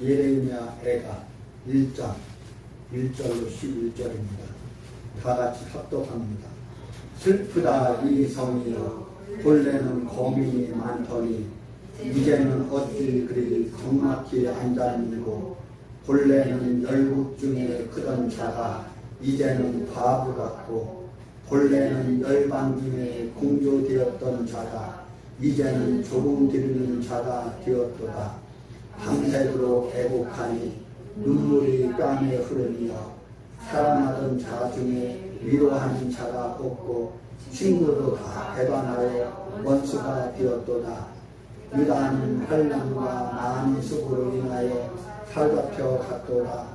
예레미야 애가 1장 1절로 11절입니다. 다 같이 합독합니다. 슬프다 이 성이여, 본래는 거민이 많더니 이제는 어찌 그리 적막히 앉아있고, 본래는 열국 중에 크던 자가 이제는 바보 같고, 본래는 열방 중에 공조되었던 자가 이제는 조공 드리는 자가 되었도다. 밤새도록 애곡하니 눈물이 뺨에 흐르며, 사랑하던 자 중에 위로하는 자가 없고 친구도 다 배반하여 원수가 되었도다. 유다는 환난과 많은 수고로 인하여 사로잡혀 갔도다.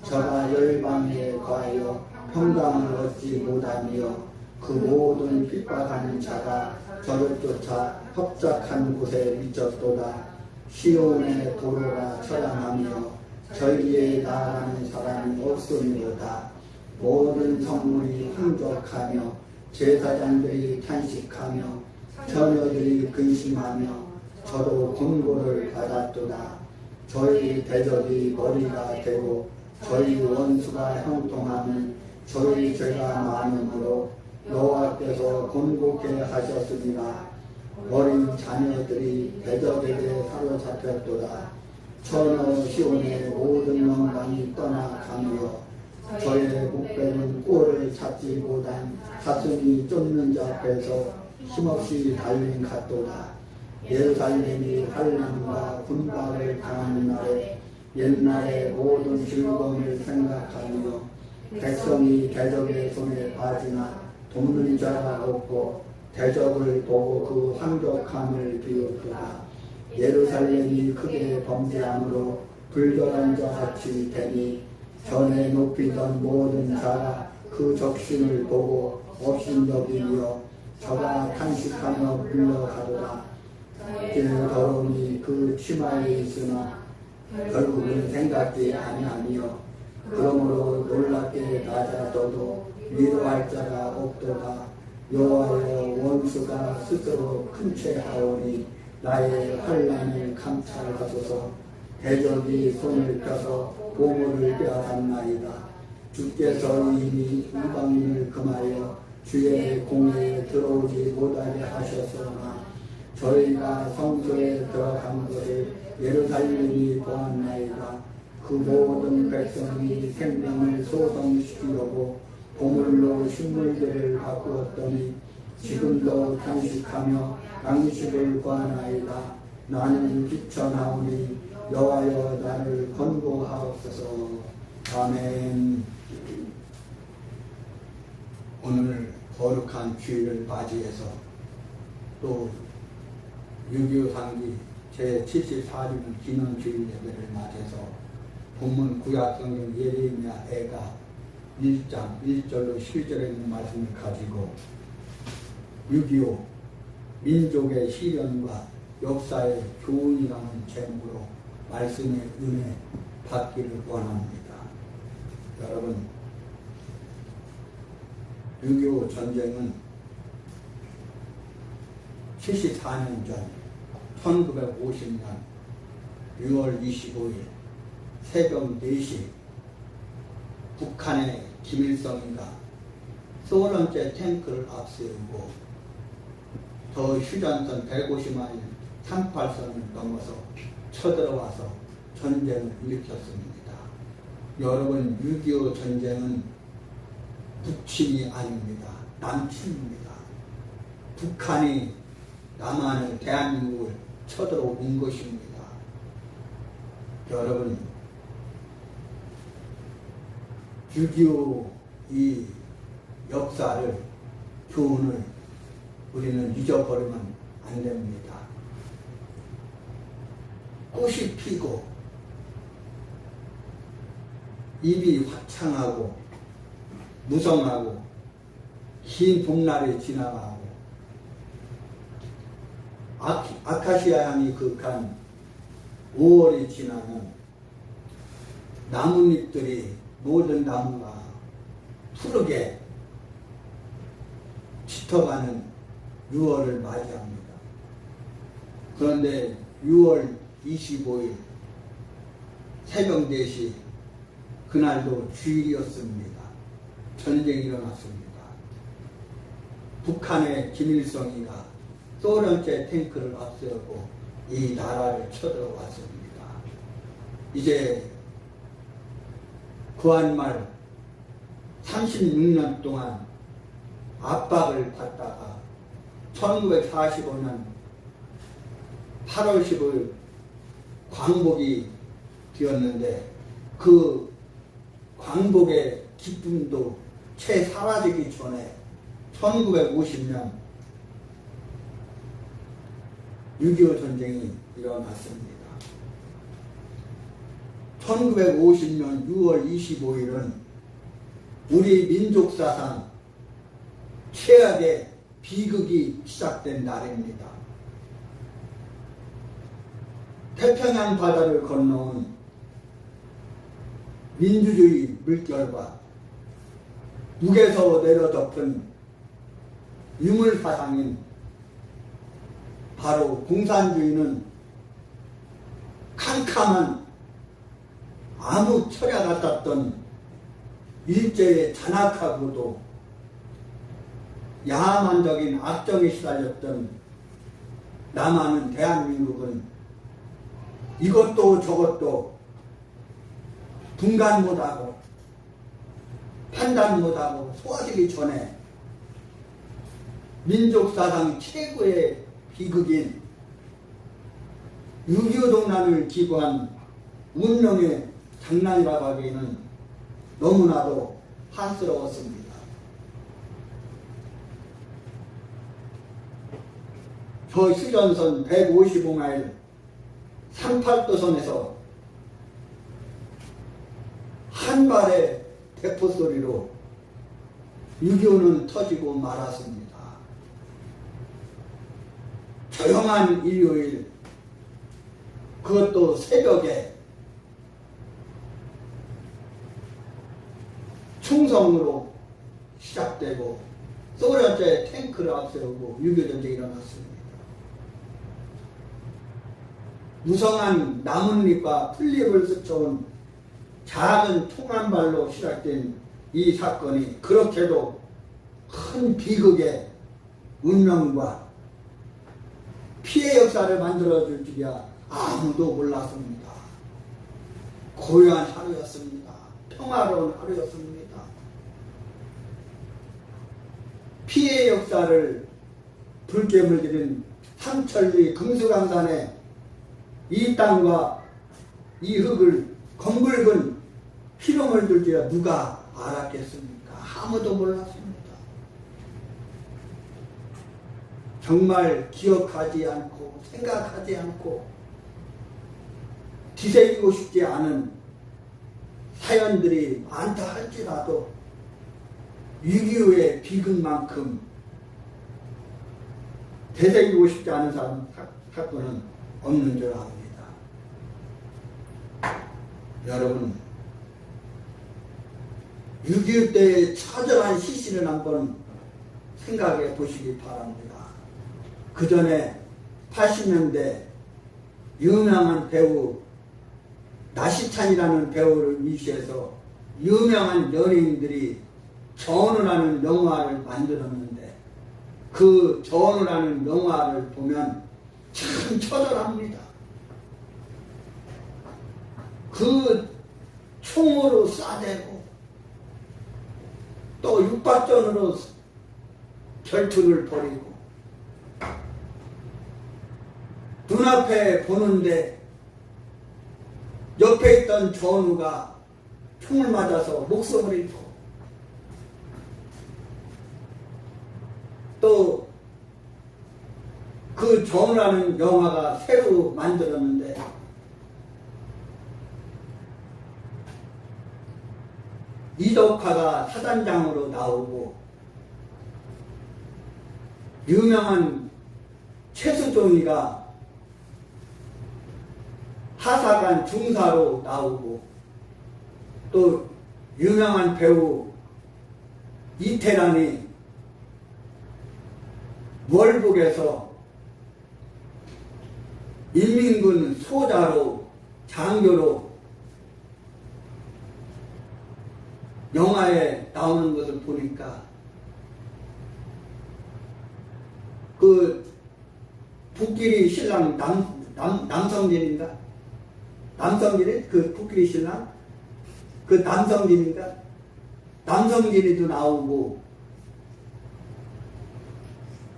저가 열방에 거하여 평강을 얻지 못하며 그 모든 핍박하는 자가 저를 쫓아 협착한 곳에 미쳤도다. 시온의 도로가 처량하며 저기에 나아가는 사람이 없음이로다. 모든 성문이 황족하며 제사장들이 탄식하며 처녀들이 근심하며 저도 권고를 받았도다. 저희 대적이 머리가 되고 저희 원수가 형통하면 저희 죄가 많으므로 여호와께서 권고케 하셨으니라. 어린 자녀들이 대적에게 사로잡혔도다. 처녀 시온의 모든 영광이 떠나가며 저의 목배는 꼴을 찾지 못한 사슴이 쫓는 자 앞에서 힘없이 달린 같도다. 예루살렘이 환난과 군박을 당하는 날에 옛날의 모든 즐거움을 생각하며 백성이 대적의 손에 빠지나 돕는 자가 없고 대적을 보고 그 황족함을 비웃도다. 예루살렘이 크게 범죄함으로 불결한 자같이 되니 전에 높이던 모든 자가 그 적신을 보고 업신여기며 저가 탄식하며 물러가도다. 이는 더러움이 그 치마에 있으나 결국은 생각지 아니하며 그러므로 놀랍게 낮아져도 위로할 자가 없도다. 여호와여, 원수가 스스로 큰 채 하오니 나의 환난을 감찰하소서. 대적이 손을 펴서 보물을 빼앗았나이다. 주께서 이미 이방인을 금하여 주의 공회에 들어오지 못하게 하셨으나 저희가 성소에 들어간 것을 예루살렘이 보았나이다. 그 모든 백성이 생명을 소성시키려고 보물로 식물들을 바꾸었더니 지금도 탄식하며 양식을 구하나이다. 나는 비천하오니 여호와여, 나를 권고하옵소서. 아멘. 오늘 거룩한 주일을 맞이해서 또 6.25 상기 제74주년 기념주일 예배를 맞이해서 본문 구약성경 예레미야 애가 1장 1절로 10절에 있는 말씀을 가지고 6.25 민족의 시련과 역사의 교훈이라는 제목으로 말씀의 은혜 받기를 원합니다. 여러분, 6.25 전쟁은 74년 전 1950년 6월 25일 새벽 4시 북한의 김일성이가 소련제 탱크를 앞세우고 더 휴전선 150마일 38선을 넘어서 쳐들어와서 전쟁을 일으켰습니다. 여러분, 6.25 전쟁은 북침이 아닙니다. 남침입니다. 북한이 남한을, 대한민국을 쳐들어온 것입니다. 여러분, 6.25 이 역사를, 교훈을 우리는 잊어버리면 안 됩니다. 꽃이 피고 입이 화창하고 무성하고 긴 봄날이 지나가고 아카시아 향이 그윽한 5월이 지나면 나뭇잎들이 모든 나무가 푸르게 짙어가는 6월을 맞이합니다. 그런데 6월 25일 새벽 4시 그날도 주일이었습니다. 전쟁이 일어났습니다. 북한의 김일성이가 소련제 탱크를 앞세우고 이 나라를 쳐들어왔습니다. 이제 구한말 36년 동안 압박을 받다가 1945년 8월 10일 광복이 되었는데 그 광복의 기쁨도 채 사라지기 전에 1950년 6.25 전쟁이 일어났습니다. 1950년 6월 25일은 우리 민족사상 최악의 비극이 시작된 날입니다. 태평양 바다를 건너온 민주주의 물결과 북에서 내려덮은 유물사상인 바로 공산주의는 캄캄한 아무 철야 같았던 일제의 잔악하고도 야만적인 악정에 시달렸던 남한은 대한민국은 이것도 저것도 분간 못하고 판단 못하고 소화되기 전에 민족사상 최고의 비극인 6.25 동란을 기구한 운명의 장난이라고 하기에는 너무나도 한스러웠습니다. 저 휴전선 155마일 38도선에서 한 발의 대포 소리로 6.25는 터지고 말았습니다. 조용한 일요일, 그것도 새벽에 충성으로 시작되고 소련제 탱크를 앞세우고 6.25 전쟁이 일어났습니다. 무성한 나뭇잎과 풀잎을 스쳐온 작은 총 한 발로 시작된 이 사건이 그렇게도 큰 비극의 운명과 피해 역사를 만들어줄 줄이야 아무도 몰랐습니다. 고요한 하루였습니다. 평화로운 하루였습니다. 피해 역사를 붉게 물들인 삼천리 금수강산의 이 땅과 이 흙을 검붉은 피로물 들지라 누가 알았겠습니까? 아무도 몰랐습니다. 정말 기억하지 않고 생각하지 않고 뒤새기고 싶지 않은 사연들이 많다 할지라도 6.25의 비극만큼 되새기고 싶지 않은 사건은 없는 줄 압니다. 여러분, 6.25 때의 처절한 시신을 한번 생각해 보시기 바랍니다. 그 전에 80년대 유명한 배우 나시찬이라는 배우를 위시해서 유명한 연예인들이 전우라는 영화를 만들었는데 그 전우라는 영화를 보면 참 처절합니다. 그 총으로 쏴대고 또 육박전으로 결투를 벌이고 눈앞에 보는데 옆에 있던 전우가 총을 맞아서 목숨을 잃고 또 그 전우라는 영화가 새로 만들었는데 이덕화가 사단장으로 나오고 유명한 최수종이가 하사관 중사로 나오고 또 유명한 배우 이태란이 월북에서 인민군 소자로 장교로 영화에 나오는 것을 보니까 그 북길이 신랑 남성진인가? 남성진이 그 북길이 신랑? 그 남성진인가? 남성진이도 나오고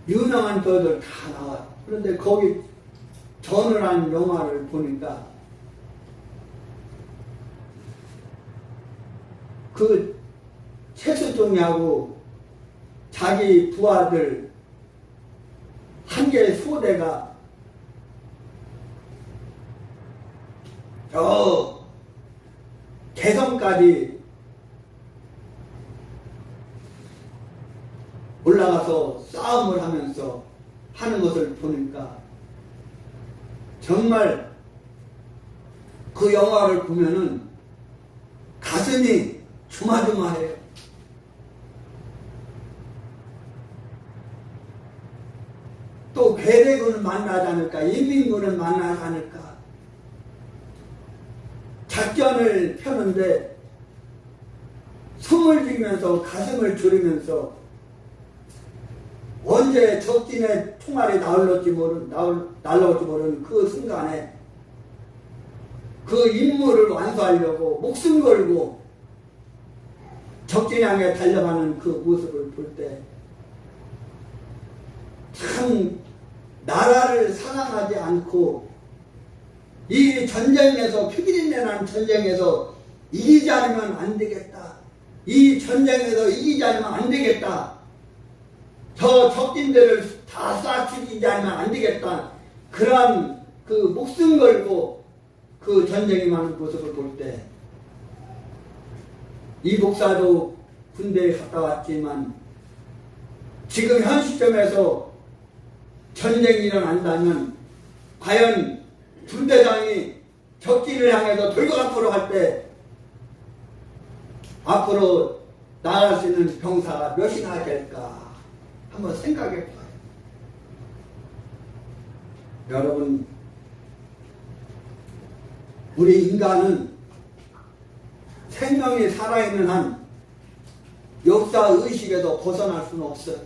유명한 배우들 다 나와요. 그런데 거기 전을 한 영화를 보니까 그 최수종이하고 자기 부하들 한 개의 소대가 저 개성까지 올라가서 싸움을 하면서 하는 것을 보니까 정말 그 영화를 보면은 가슴이 주마주마해요. 또 괴뢰군은 만나지 않을까, 인민군은 만나지 않을까. 작전을 펴는데 숨을 들이면서 가슴을 졸이면서 언제 적진의 총알이 날아올지 모르는 그 순간에 그 임무를 완수하려고 목숨 걸고 적진 향해 달려가는 그 모습을 볼 때 참 나라를 사랑하지 않고 이 전쟁에서 피기린내난 전쟁에서 이기지 않으면 안 되겠다. 이 전쟁에서 이기지 않으면 안 되겠다. 저 적진들을 다 쏴 죽이지 않으면 안 되겠다. 그러한 그 목숨 걸고 그 전쟁이 많은 모습을 볼 때 이 목사도 군대에 갔다 왔지만 지금 현 시점에서 전쟁이 일어난다면 과연 군대장이 적진을 향해서 돌고 앞으로 갈 때 앞으로 나갈 수 있는 병사가 몇이나 될까 한번 생각해 봐요. 여러분, 우리 인간은 생명이 살아있는 한 역사의식에서 벗어날 수는 없어요.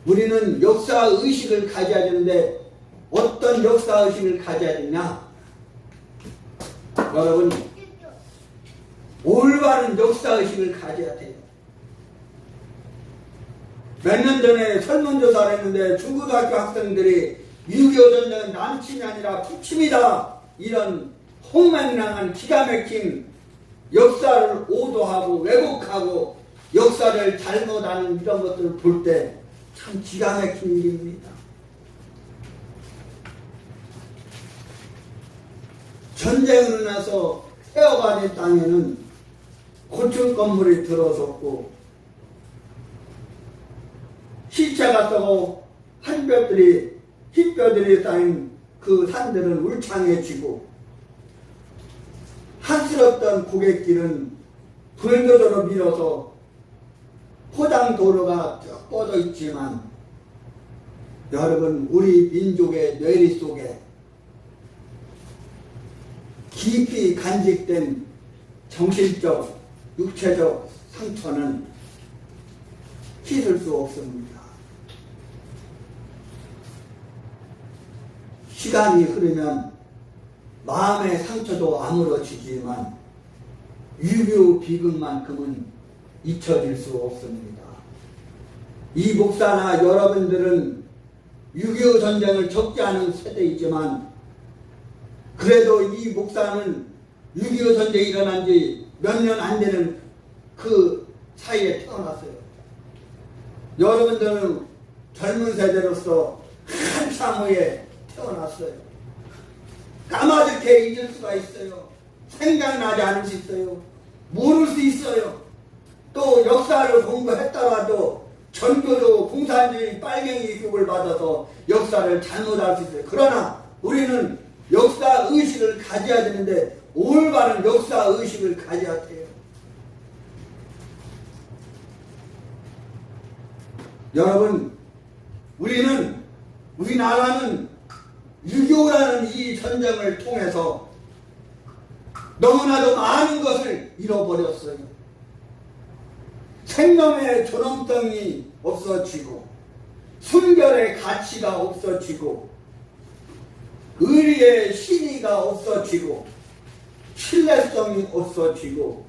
우리는 역사의식을 가져야 되는데 어떤 역사의식을 가져야 되냐? 여러분, 올바른 역사의식을 가져야 돼요. 몇 년 전에 설문조사를 했는데 중고등학교 학생들이 6.25 전쟁은 남침이 아니라 북침이다. 이런 홍맹랑한 기가 막힌 역사를 오도하고 왜곡하고 역사를 잘못하는 이런 것들을 볼 때 참 기가 막힌 일입니다. 전쟁으로 나서 태어가는 땅에는 고층 건물이 들어섰고 시체가 썩고 흰뼈들이 쌓인 그 산들은 울창해지고 한스럽던 고갯길은 불도저로 밀어서 포장도로가 쭉 뻗어 있지만 여러분, 우리 민족의 뇌리 속에 깊이 간직된 정신적, 육체적 상처는 씻을 수 없습니다. 시간이 흐르면 마음의 상처도 아물어지지만 6.25 비극만큼은 잊혀질 수 없습니다. 이 목사나 여러분들은 6.25 전쟁을 겪지 않은 세대이지만 그래도 이 목사는 6.25 전쟁이 일어난 지 몇 년 안 되는 그 사이에 태어났어요. 여러분들은 젊은 세대로서 한참 후에 태어났어요. 까마득해 잊을 수가 있어요. 생각나지 않을 수 있어요. 모를 수 있어요. 또 역사를 공부했다가도 전교조 공산주의 빨갱이 교육을 받아서 역사를 잘못할 수 있어요. 그러나 우리는 역사의식을 가져야 되는데 올바른 역사의식을 가져야 돼요. 여러분, 우리나라는 6.25라는 이 전쟁을 통해서 너무나도 많은 것을 잃어버렸어요. 생명의 존엄성이 없어지고 순결의 가치가 없어지고 의리의 신의가 없어지고 신뢰성이 없어지고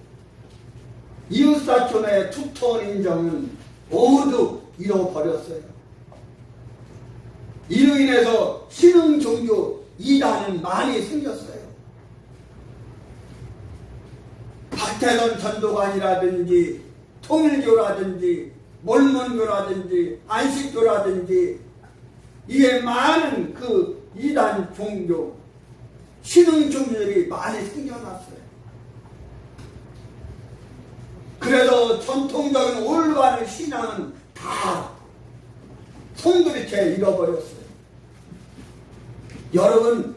이웃사촌의 두터운 인정은 모두 잃어버렸어요. 이로 인해서 신흥 종교 이단은 많이 생겼어요. 박태선 전도관이라든지 통일교라든지 몰몬교라든지 안식교라든지 이게 많은 그 이단 종교 신흥 종교들이 많이 생겨났어요. 그래서 전통적인 올바른 신앙은 다 손들이채 잃어버렸어요. 여러분,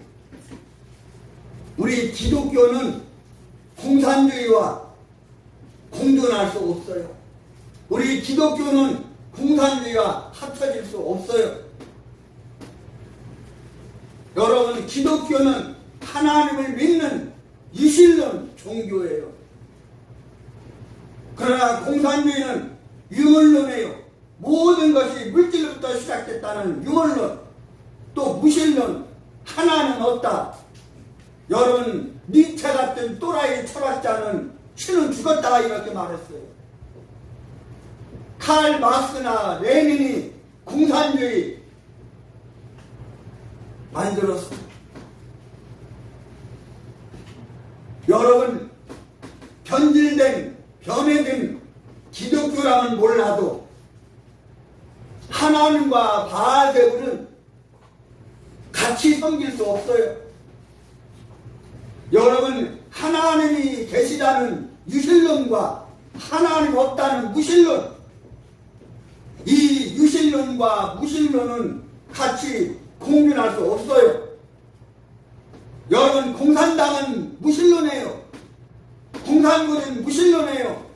우리 기독교는 공산주의와 공존할 수 없어요. 우리 기독교는 공산주의와 합쳐질 수 없어요. 여러분, 기독교는 하나님을 믿는 유실론 종교예요. 그러나 공산주의는 유물론이에요. 모든 것이 물질로부터 시작됐다는 유물론, 또 무신론, 하나는 없다. 여러분, 니체 같은 또라이 철학자는 신은 죽었다 이렇게 말했어요. 칼 막스나 레닌이 공산주의 만들었어요. 여러분, 변해진 기독교라면 몰라도 하나님과 바알세불은 같이 섬길 수 없어요. 여러분, 하나님이 계시다는 유실론과 하나님 없다는 무실론, 이 유실론과 무실론은 같이 공존할 수 없어요. 여러분, 공산당은 무실론이에요. 공산군은 무실론이에요.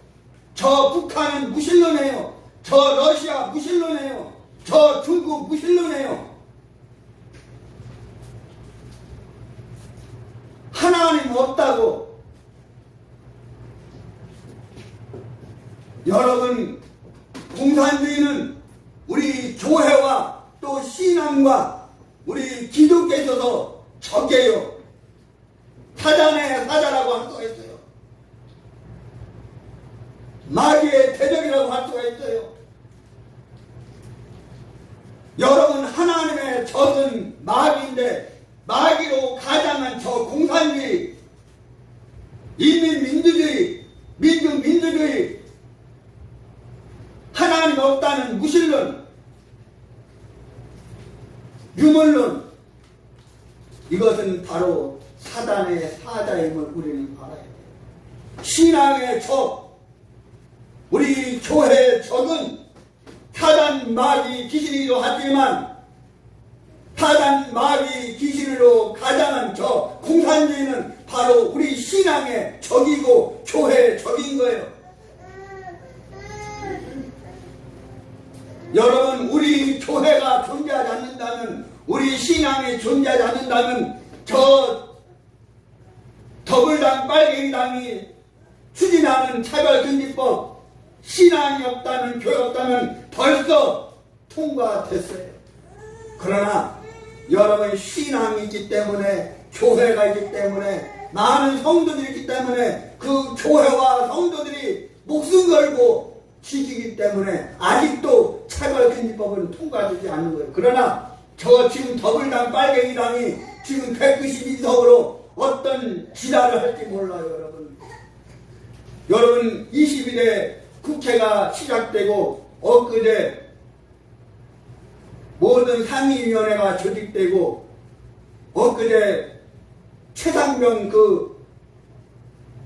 저 북한은 무실론이에요. 저 러시아 무실론이에요. 저 중국 무실론이에요. 하나님 없다고. 여러분, 공산주의는 우리 교회와 또 신앙과 우리 기독교에 있어서 적이에요. 사단의 사자라고 할 수가 있어요. 마귀의 대적이라고 할 수가 있어요. 여러분, 하나님의 적은 마귀인데 마귀로 가장한 저 공산주의, 인민민주주의, 민주민주주의, 하나님 없다는 무신론, 유물론, 이것은 바로 사단의 사자임을 우리는 알아야 돼요. 신앙의 적, 우리 교회의 적은 사단 마귀 귀신이기도 하지만 사단 마귀 귀신으로 가장한 저 공산주의는 바로 우리 신앙의 적이고 교회의 적인 거예요. 여러분, 우리 교회가 존재하지 않는다면, 우리 신앙이 존재하지 않는다면 저 더불당 빨갱이당이 추진하는 차별금지법, 신앙이 없다면, 교회 없다면 벌써 통과됐어요. 그러나 여러분, 신앙이 있기 때문에, 교회가 있기 때문에, 많은 성도들이 있기 때문에 그 교회와 성도들이 목숨 걸고 지키기 때문에 아직도 차별금지법은 통과되지 않는 거예요. 그러나 저 지금 더불당 빨갱이당이 지금 192석으로 어떤 지랄을 할지 몰라요. 여러분 22대 국회가 시작되고 엊그제 모든 상임위원회가 조직되고 엊그제 최상병 그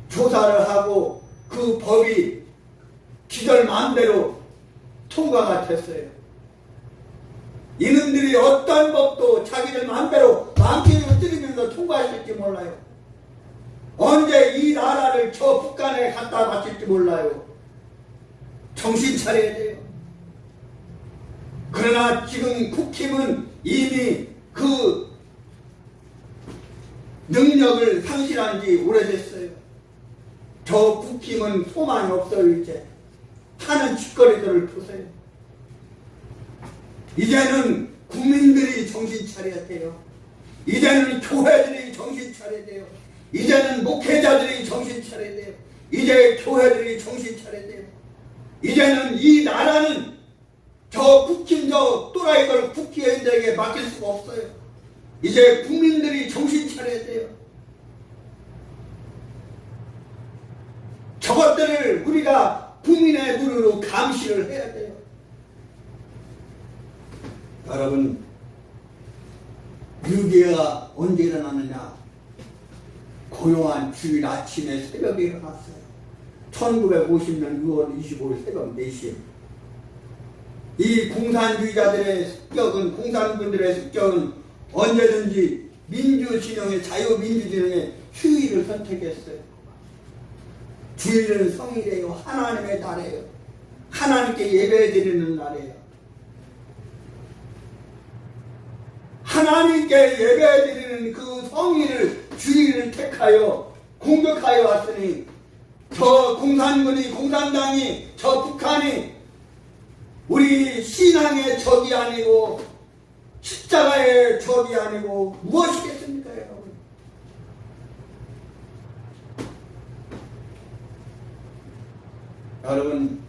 조사를 하고 그 법이 기절 마음대로 통과가 됐어요. 이놈들이 어떤 법도 자기들 마음대로 마음대로 뜨리면서 통과했을지 몰라요. 언제 이 나라를 저 북한에 갖다 바칠지 몰라요. 정신 차려야 돼요. 그러나 지금 국힘은 이미 그 능력을 상실한 지 오래됐어요. 저 국힘은 소망이 없어요. 이제 하는 짓거리들을 보세요. 이제는 국민들이 정신 차려야 돼요. 이제는 교회들이 정신 차려야 돼요. 이제는 목회자들이 정신 차려야 돼요. 이제 교회들이 정신 차려야 돼요. 이제는 이 나라는 저 국힘 저 또라이들 국회의원들에게 맡길 수가 없어요. 이제 국민들이 정신 차려야 돼요. 저것들을 우리가 국민의 눈으로 감시를 해야 돼요. 여러분, 6.25가 언제 일어났느냐? 고요한 주일 아침에 새벽에 일어났어요. 1950년 6월 25일 새벽 4시에. 이 공산주의자들의 습격은, 공산군들의 습격은 언제든지 민주진영의, 자유민주진영의 휴일을 선택했어요. 주일은 성일이에요. 하나님의 날이에요. 하나님께 예배드리는 날이에요. 하나님께 예배드리는 그 성일을, 주일을 택하여 공격하여 왔으니 저 공산군이, 공산당이, 저 북한이 우리 신앙의 적이 아니고 십자가의 적이 아니고 무엇이겠습니까, 여러분? 여러분,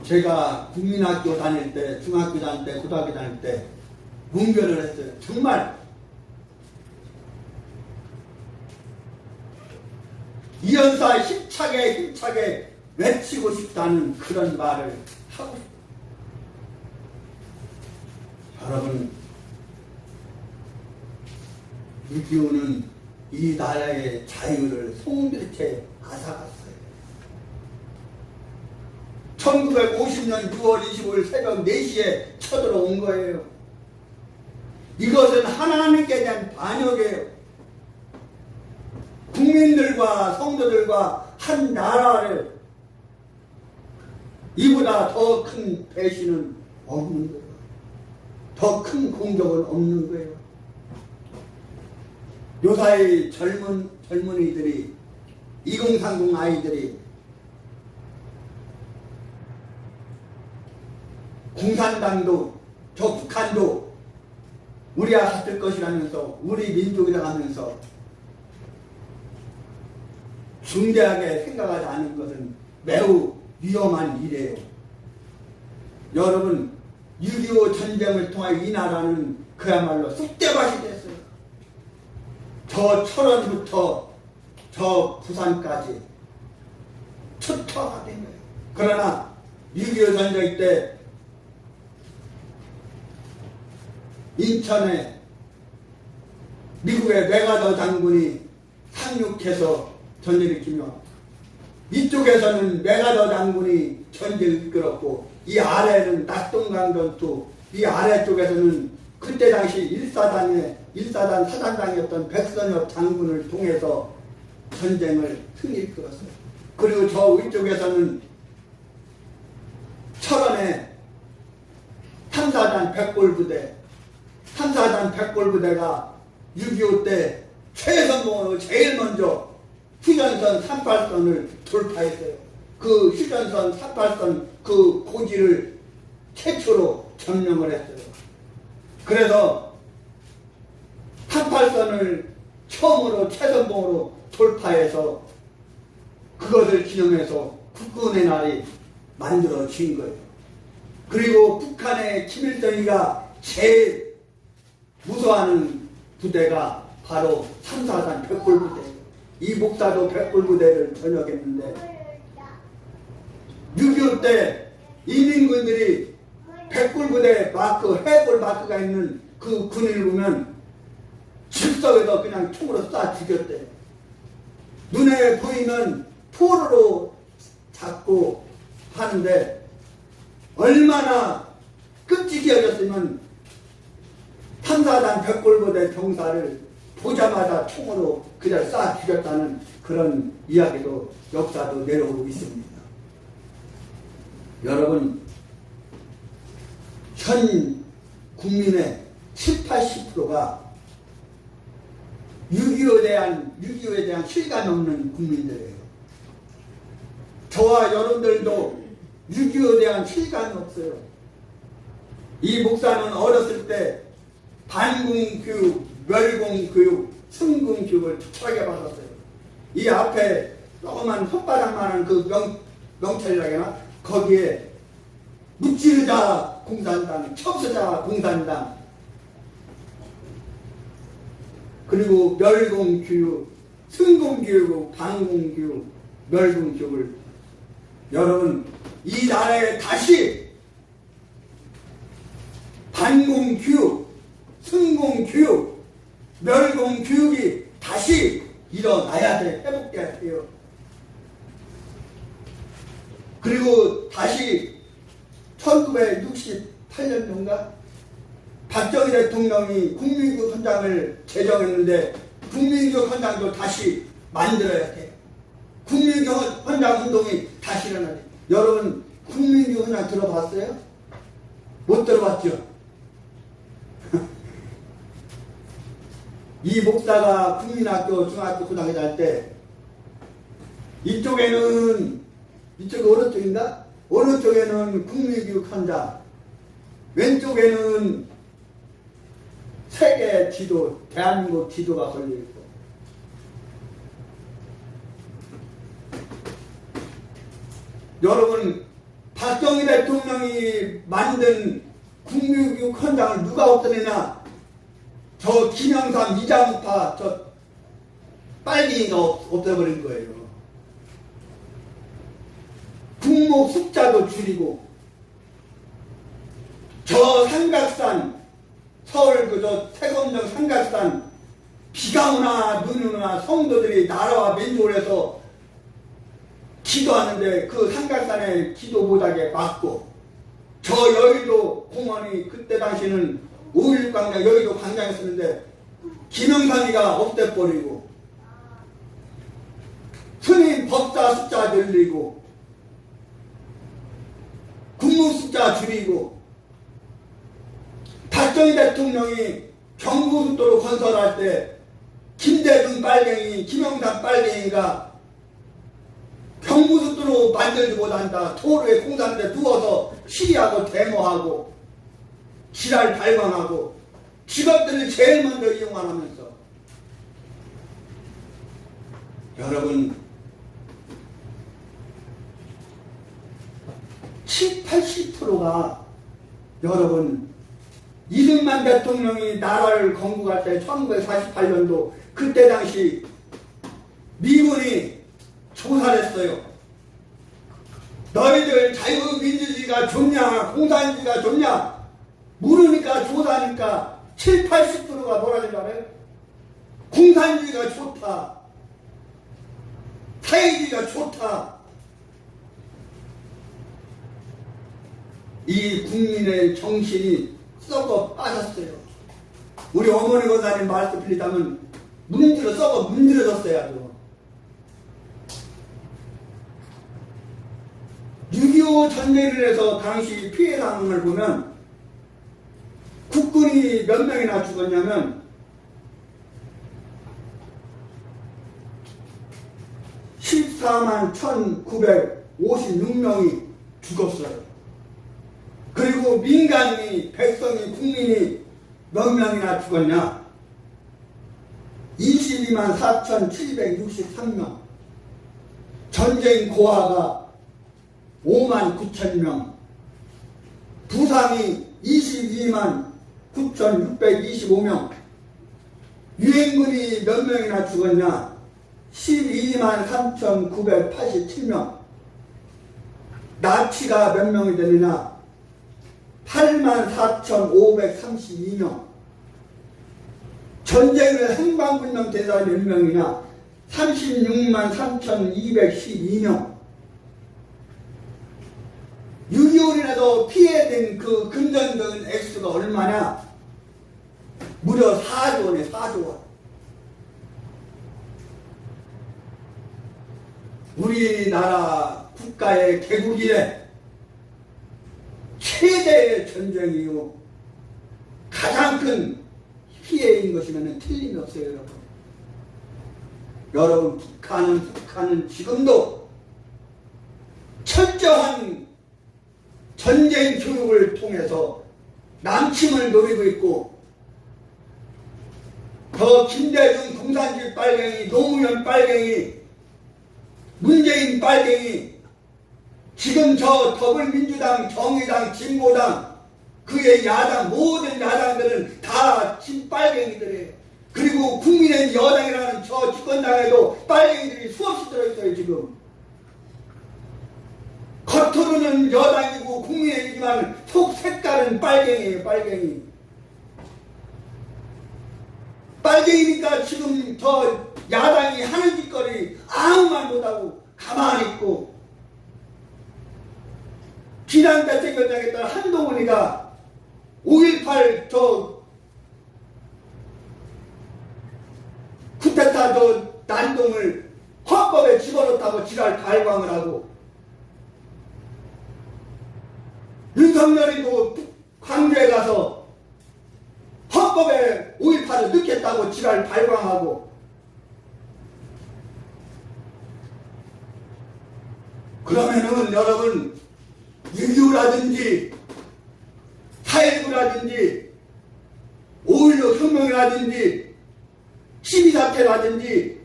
제가 국민학교 다닐 때, 중학교 다닐 때, 고등학교 다닐 때 문별을 했어요. 정말 이연사 힘차게 외치고 싶다는 그런 말을 하고 싶어요. 여러분, 6.25는 이 나라의 자유를 송두리째 앗아갔어요. 1950년 6월 25일 새벽 4시에 쳐들어온 거예요. 이것은 하나님께 대한 반역이에요. 국민들과 성도들과 한 나라를, 이보다 더 큰 배신은 없는 거예요. 더 큰 공격은 없는 거예요. 요사이 젊은이들이, 2030 아이들이 공산당도 저 북한도 우리와 같을 것이라면서, 우리 민족이라 하면서 중대하게 생각하지 않은 것은 매우 위험한 일이에요. 여러분, 6.25 전쟁을 통해 이 나라는 그야말로 쑥대밭이 됐어요. 저 철원부터 저 부산까지 초토화가 된 거예요. 그러나 6.25 전쟁 때 인천에 미국의 메가더 장군이 상륙해서 전쟁을 일으키며, 이쪽에서는 메가더 장군이 전쟁을 이끌었고, 이 아래는 낙동강 전투, 이 아래쪽에서는 그때 당시 1사단 사단장이었던 백선엽 장군을 통해서 전쟁을 승리 이끌었어요. 그리고 저 위쪽에서는 철원의 3사단 백골부대, 3사단 백골부대가 6.25 때 최선봉으로 제일 먼저 휴전선 38선을 돌파했어요. 그 휴전선 38선 그 고지를 최초로 점령을 했어요. 그래서 38선을 처음으로 최선봉으로 돌파해서 그것을 기념해서 국군의 날이 만들어진 거예요. 그리고 북한의 김일성이가 제일 무서워하는 부대가 바로 3사단 백골부대예요. 이 목사도 백골부대를 전역했는데, 6.25 때 이민군들이 백골부대 마크, 해골 마크가 있는 그 군인을 보면 즉석에서 그냥 총으로 쏴 죽였대요. 눈에 보이는 포로로 잡고 하는데, 얼마나 끔찍해졌으면 3사단 백골부대 병사를 보자마자 총으로 그냥 쏴 죽였다는 그런 이야기도, 역사도 내려오고 있습니다. 여러분, 현 국민의 7, 80%가 6.25에 대한 실감이 없는 국민들이에요. 저와 여러분들도 6.25에 대한 실감이 없어요. 이 목사는 어렸을 때 반공교육, 멸공교육, 성공교육을 투철하게 받았어요. 이 앞에 조그만 손바닥만한 그 명찰이라거나 거기에 무찌르자 공산당, 첩수자 공산당, 그리고 멸공교육, 성공교육, 반공교육, 멸공교육을 여러분 이 나라에 다시 반공교육, 성공교육, 멸공교육이 다시 일어나야 돼. 회복돼야 돼요. 그리고 다시 1968년도인가 박정희 대통령이 국민교육헌장을 제정했는데 국민교육헌장도 다시 만들어야 돼. 국민교육헌장 운동이 다시 일어나야 돼. 여러분 국민교육헌장 들어봤어요? 못 들어봤죠? 이 목사가 국민학교, 중학교, 고등학교 다닐 때 이쪽에는 오른쪽인가? 오른쪽에는 국민교육헌장, 왼쪽에는 세계 지도, 대한민국 지도가 걸려있고 여러분 박정희 대통령이 만든 국민교육헌장을 누가 없애느냐? 저 김영삼, 이장우파 저 빨갱이가 없애버린 거예요. 국모 숫자도 줄이고 저 삼각산 서울 그저 태검정 삼각산 비가 오나 눈이 오나 성도들이 나라와 민족을 해서 기도하는데 그 삼각산에 기도 못하게 막고 저 여의도 공원이 그때 당시는 5.16 광장 여의도 광장이었는데 김영삼이가 없애버리고 스님 법사 숫자 늘리고 국무 숫자 줄이고 박정희 대통령이 경부고속도로 건설할 때 김대중 빨갱이, 김영삼 빨갱이가 경부고속도로 만들지 못한다. 도로에 공사하는데 누워서 시위하고 데모하고 지랄 발광하고 직업들을 제일 먼저 이용하면서 여러분 7, 80%가 여러분 이승만 대통령이 나라를 건국할 때 1948년도 그때 당시 미군이 조사를 했어요. 너희들 자유민주주의가 좋냐 공산주의가 좋냐 물으니까 조사하니까 7, 80%가 뭐라 줄 알아요? 공산주의가 좋다. 사회주의가 좋다. 이 국민의 정신이 썩어 빠졌어요. 우리 어머니 권사님 말씀 빌리자면 썩어 문드러졌어요. 6.25 전쟁을 해서 당시 피해 상황을 보면 국군이 몇 명이나 죽었냐면 14만 1,956명이 죽었어요. 그리고 민간인이, 백성이, 국민이 몇 명이나 죽었냐? 22만 4,763명. 전쟁 고아가 5만 9천 명. 부상이 22만 9,625명. 유행군이 몇 명이나 죽었냐? 12만 3,987명. 나치가 몇 명이 되느냐? 8만 4,532명. 전쟁을 행방불명 된 사람이 몇 명이냐? 36만 3,212명. 6.25로 인해서 피해된 그 금전적인 액수가 얼마냐? 무려 4조 원에 4조 원. 우리나라 국가의 개국 이래 최대의 전쟁이요 가장 큰 피해인 것이면 틀림이 없어요, 여러분. 여러분, 북한은 지금도 철저한 전쟁 교육을 통해서 남침을 노리고 있고, 더 김대중 공산주의 빨갱이, 노무현 빨갱이, 문재인 빨갱이, 지금 저 더불민주당, 정의당, 진보당, 그의 야당, 모든 야당들은 다 친빨갱이들이에요. 그리고 국민의 여당이라는 저 집권당에도 빨갱이들이 수없이 들어있어요, 지금. 겉으로는 여당이고 국민의이지만 속 색깔은 빨갱이에요, 빨갱이. 빨갱이니까 지금 저 야당이 하는 짓거리 아무 말 못하고 가만히 있고, 비난대책위원장에 한동훈이가 5.18 저 쿠데타 저 난동을 헌법에 집어넣다고 지랄 발광을 하고, 윤석열이 또 광주에 가서 헌법에 5.18을 넣겠다고 지랄 발광하고, 그러면은 여러분 6.25라든지 4.19라든지 5.16 혁명이라든지 12사태라든지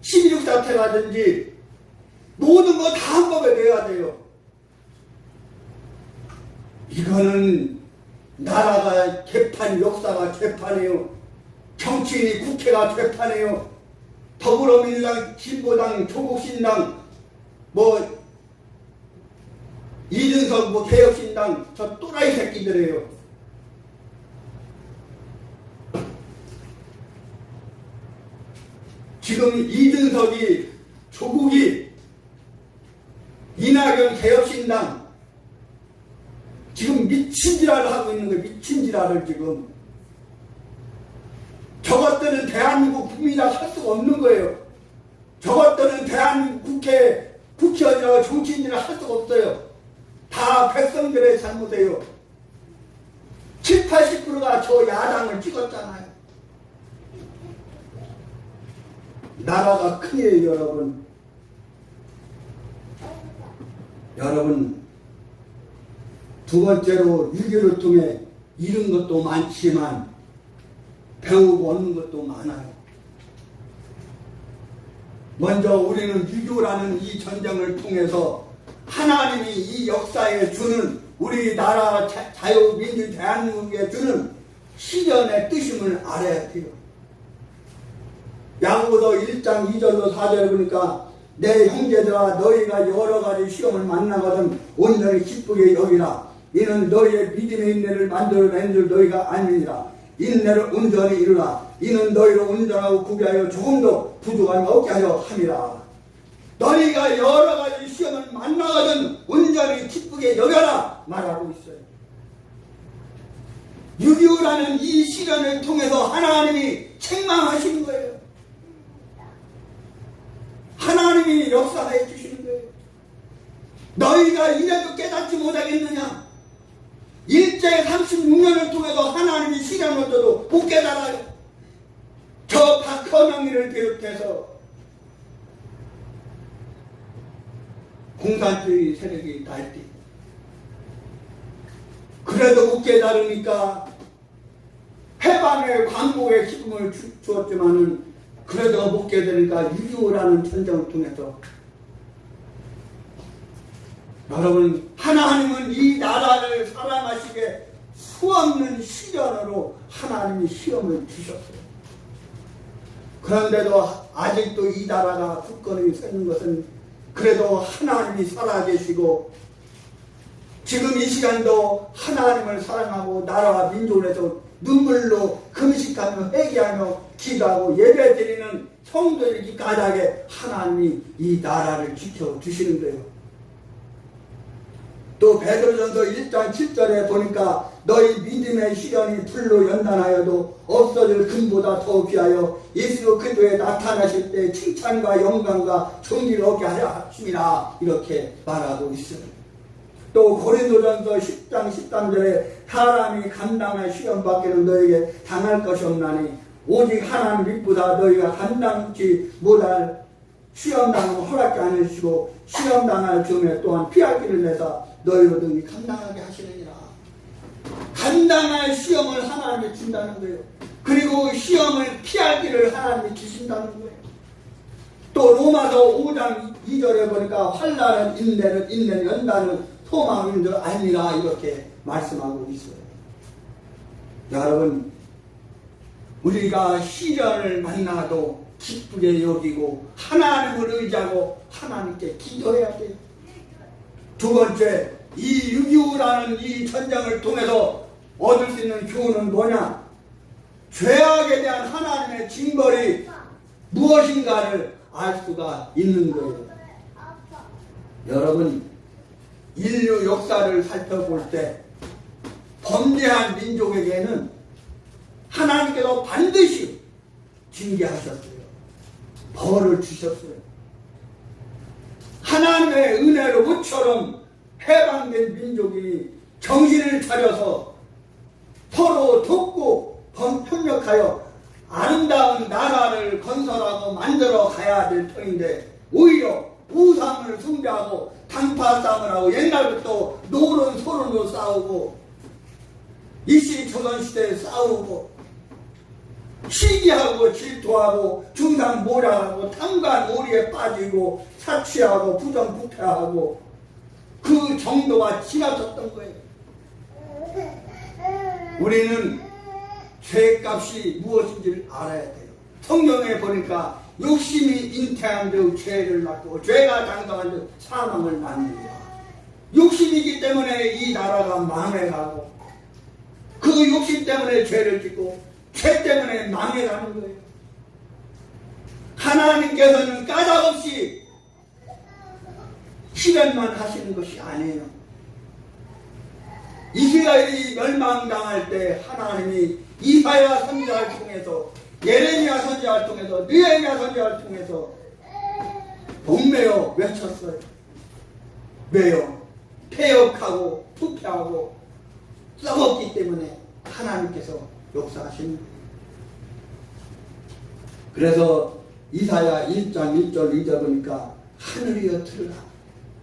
12.6 사태라든지 모든 거 다 헌법에 넣어야 돼요. 이거는 나라가 개판, 역사가 개판이에요. 정치인이 국회가 개판이에요. 더불어민주당, 진보당, 조국신당, 이준석 개혁신당, 저 또라이 새끼들이에요. 지금 이준석이, 조국이, 이낙연 개혁신당 지금 미친 지랄을 하고 있는 거예요. 미친 지랄을 지금. 저것들은 대한민국 국민이라 할 수가 없는 거예요. 저것들은 대한민국 국회의원이라고 정치인이라 할 수가 없어요. 다 백성들의 잘못이에요. 70, 80%가 저 야당을 찍었잖아요. 나라가 큰일이에요, 여러분. 여러분, 두 번째로 6.25를 통해 잃은 것도 많지만 배우고 얻는 것도 많아요. 먼저 우리는 6.25라는 이 전쟁을 통해서 하나님이 이 역사에 주는, 우리나라 자유민주 대한민국에 주는 시련의 뜻임을 알아야 돼요. 야고보서 1장 2절로 4절 보니까 내 형제들아 너희가 여러 가지 시험을 만나거든 온전히 기쁘게 여기라. 이는 너희의 믿음의 인내를 만들어낸 줄 너희가 아니니라. 인내를 온전히 이루라. 이는 너희를 온전하고 구비하여 조금도 부족함이 없게 하려 함이라. 너희가 여러 가지 시험을 만나거든 온전히 기쁘게 여겨라 말하고 있어요. 6.25라는 이 시련을 통해서 하나님이 책망하시는 거예요. 하나님이 역사해 주시는 거예요. 너희가 이래도 깨닫지 못하겠느냐? 일제 36년을 통해서 하나님이 시련을 줘도 못 깨달아요. 저 박헌영이를 비롯해서 공산주의 세력이 날뛰, 그래도 못 깨달으니까 해방의 광복의 기쁨을 주었지만은 그래도 못 깨달으니까 6.25라는 전쟁을 통해서 여러분, 하나님은 이 나라를 사랑하시게 수없는 시련으로 하나님이 시험을 주셨어요. 그런데도 아직도 이 나라가 굳건히 서 있는 것은 그래도 하나님이 살아계시고, 지금 이 시간도 하나님을 사랑하고 나라와 민족을 해서 눈물로 금식하며 회개하며 기도하고 예배드리는 성도의 까닭에 하나님이 이 나라를 지켜주시는 거예요. 또 베드로전서 1장 7절에 보니까 너희 믿음의 시련이 불로 연단하여도 없어질 금보다 더 귀하여 예수 그리스도에 나타나실 때 칭찬과 영광과 존귀를 얻게 하려 하심이라 이렇게 말하고 있어요. 또 고린도전서 10장 13절에 사람이 감당할 시험 밖에는 너에게 당할 것이 없나니 오직 하나님 믿보다 너희가 감당치 못할 시험당은 허락지 않으시고 시험당할 즈음에 또한 피할 길을 내사 너희로 등이 감당하게 하시느니라. 감당할 시험을 하나님이 준다는 거예요. 그리고 시험을 피할 길을 하나님이 주신다는 거예요. 또 로마서 5장 2절에 보니까 환난은 인내는, 인내는 연단은 소망인 줄 아니라 이렇게 말씀하고 있어요. 여러분, 우리가 시련을 만나도 기쁘게 여기고 하나님을 의지하고 하나님께 기도해야 돼요. 두 번째, 이 6.25라는 이 전쟁을 통해서 얻을 수 있는 교훈은 뭐냐? 죄악에 대한 하나님의 징벌이 무엇인가를 알 수가 있는 거예요. 여러분, 인류 역사를 살펴볼 때 범죄한 민족에게는 하나님께서 반드시 징계하셨어요. 벌을 주셨어요. 하나님의 은혜로 모처럼 해방된 민족이 정신을 차려서 서로 돕고 협력하여 아름다운 나라를 건설하고 만들어 가야 될 터인데 오히려 우상을 숭배하고 당파 싸움을 하고 옛날부터 노론 소론으로 싸우고 이시 조선시대에 싸우고 시기하고 질투하고 중상모략하고 탐관오리에 빠지고 사취하고 부정부패하고 그 정도가 지나쳤던 거예요. 우리는 죄값이 무엇인지를 알아야 돼요. 성경에 보니까 욕심이 잉태한 즉 죄를 낳고 죄가 장성한 즉 사망을 낳는다. 욕심이기 때문에 이 나라가 망해가고 그 욕심 때문에 죄를 짓고 죄 때문에 망해가는 거예요. 하나님께서는 까닭없이 시련만 하시는 것이 아니에요. 이스라엘이 멸망당할 때 하나님이 이사야 선지자를 통해서 예레미야 선지자를 통해서 느헤미야 선지자를 통해서 목매어 외쳤어요. 왜요? 폐역하고 부패하고 썩었기 때문에 하나님께서 역사하시는 거예요. 그래서 이사야 1장 1절 2절 보니까 하늘이여 들으라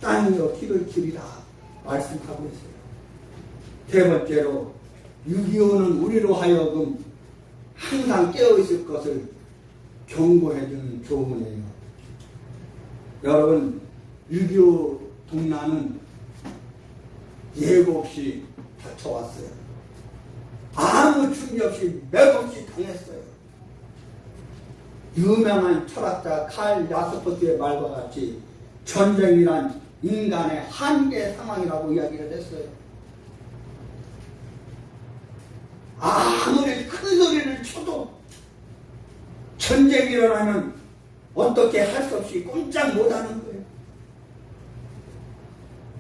땅이여 귀를 기울이라 말씀하고 있어요. 세 번째로 6.25는 우리로 하여금 항상 깨어있을 것을 경고해주는 교훈이에요. 여러분, 6.25 동란은 예고 없이 닥쳐왔어요. 아무 준비 없이 맥없이 당했어요. 유명한 철학자 칼 야스퍼스의 말과 같이 전쟁이란 인간의 한계 상황이라고 이야기를 했어요. 아무리 큰 소리를 쳐도 전쟁이 일어나면 어떻게 할 수 없이 꼼짝 못하는 거예요.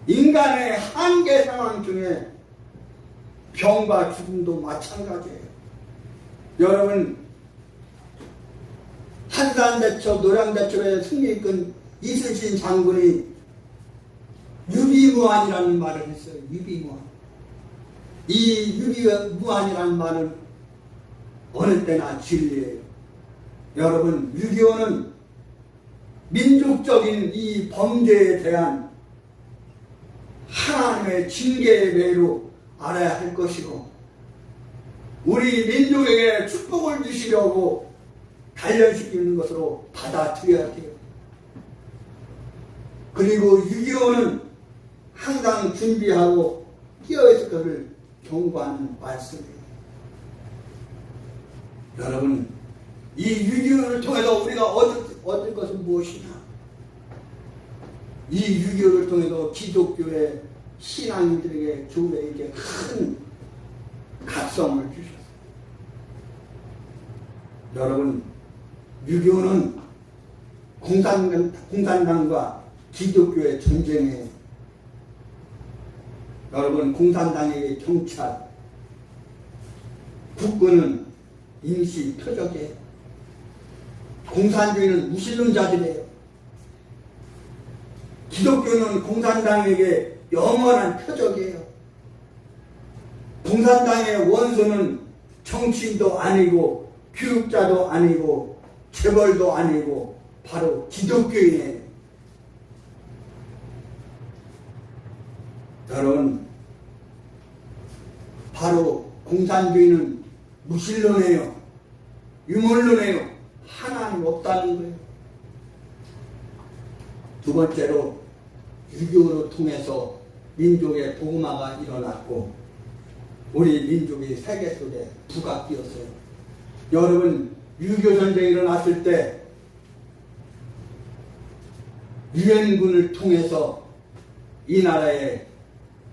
인간의 한계 상황 중에 병과 죽음도 마찬가지예요. 여러분, 한산대첩, 노량대첩에 승리 이끈 이순신 장군이 유비무환이라는 말을 했어요. 유비무환. 이 유비무환이라는 말은 어느 때나 진리예요. 여러분, 6.25는 민족적인 이 범죄에 대한 하나님의 징계의 매로 알아야 할 것이고 우리 민족에게 축복을 주시려고 단련시키는 것으로 받아들여야 돼요. 그리고 6.25는 항상 준비하고 끼어있을 것을 경고하는 말씀이에요. 여러분, 이 6.25를 통해서 우리가 얻을 것은 무엇이냐? 이 6.25를 통해서 기독교의 신앙인들에게 교회에게 큰 각성을 주셨어요. 여러분, 6.25는 공산당과 기독교의 전쟁이에요. 여러분, 공산당에게 경찰, 국군은 임시 표적이에요. 공산주의는 무신론자들이에요. 기독교는 공산당에게 영원한 표적이에요. 공산당의 원수는 정치인도 아니고 교육자도 아니고 재벌도 아니고 바로 기독교인이에요. 여러분, 바로 공산주의는 무신론이에요. 유물론이에요. 하나님 없다는 거예요. 두 번째로 유교로 통해서 민족의 복음화가 일어났고 우리 민족이 세계 속에 부각되었어요. 여러분, 유교 전쟁이 일어났을 때 유엔군을 통해서 이 나라에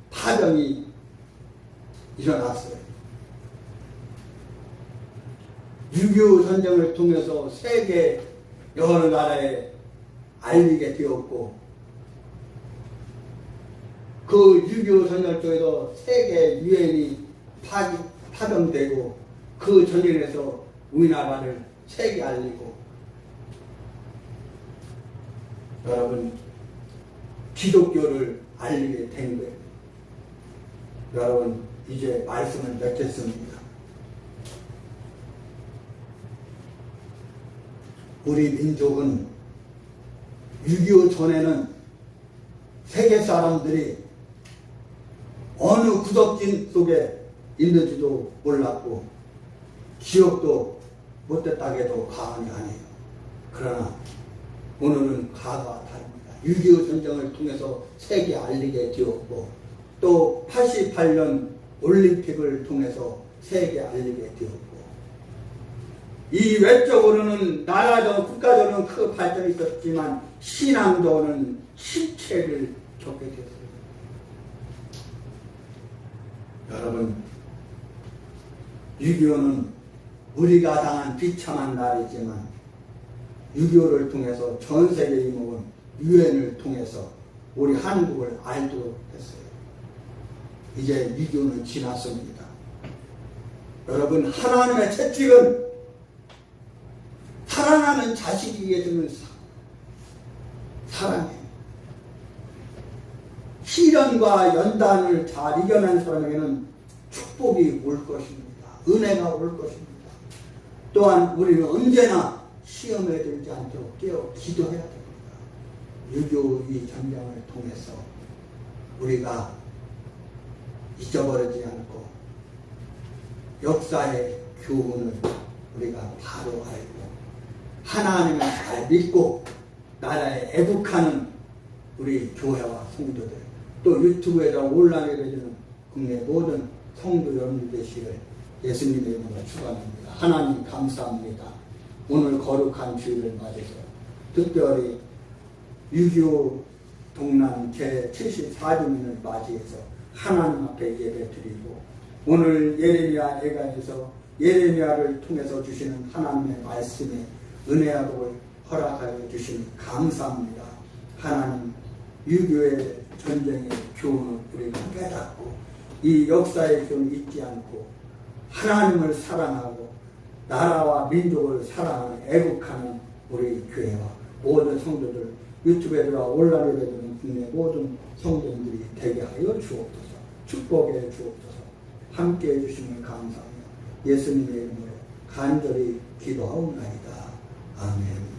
파병이 일어났어요. 유교 전쟁을 통해서 세계 여러 나라에 알리게 되었고 그 유교 전쟁 쪽에서 세계 유엔이 파병되고 그 전쟁에서 우리나라를 세계 알리고 여러분 기독교를 알리게 된 거예요. 여러분 이제 말씀을 맺겠습니다. 우리 민족은 6.25 전에는 세계 사람들이 어느 구석진 속에 있는지도 몰랐고 기억도 못했다고 해도 과언이 아니에요. 그러나 오늘은 과거와 다릅니다. 6.25 전쟁을 통해서 세계에 알리게 되었고 또 88년 올림픽을 통해서 세계에 알리게 되었고 이 외적으로는 나라적 국가적으로는 큰 발전이 있었지만 신앙적으로는 실체를 겪게 되었습니다. 여러분 6.25는 우리가 당한 비참한 날이지만 6.25를 통해서 전 세계 이목은 유엔을 통해서 우리 한국을 알도록 했어요. 이제 6.25는 지났습니다. 여러분 하나님의 채찍은 사랑하는 자식에게 주는 사랑이에요. 시련과 연단을 잘 이겨낸 사람에게는 축복이 올 것입니다. 은혜가 올 것입니다. 또한 우리는 언제나 시험에 들지 않도록 깨어 기도해야 됩니다. 6.25 이 전쟁을 통해서 우리가 잊어버리지 않고 역사의 교훈을 우리가 바로 알고 하나님을 잘 믿고 나라에 애국하는 우리 교회와 성도들 또 유튜브에다 온라인에 되는 국내 모든 성도 여러분들 되시길 예수님의 이름으로 축원합니다. 하나님 감사합니다. 오늘 거룩한 주일을 맞아서 특별히 6.25 동란 제74주년을 맞이해서 하나님 앞에 예배드리고 오늘 예레미야 예가에서 예레미야를 통해서 주시는 하나님의 말씀에 은혜와 복을 허락하여 주시니 감사합니다. 하나님 6.25의 전쟁의 교훈을 우리가 깨닫고 이 역사의 교훈을 잊지 않고 하나님을 사랑하고 나라와 민족을 사랑하는 애국하는 우리 교회와 모든 성도들 유튜브에 들어와 온라인에 되는 국내 모든 성도들이 되게 하여 주옵소서. 축복해 주옵소서. 함께해 주시면 감사합니다. 예수님의 이름으로 간절히 기도하옵나이다. 아멘.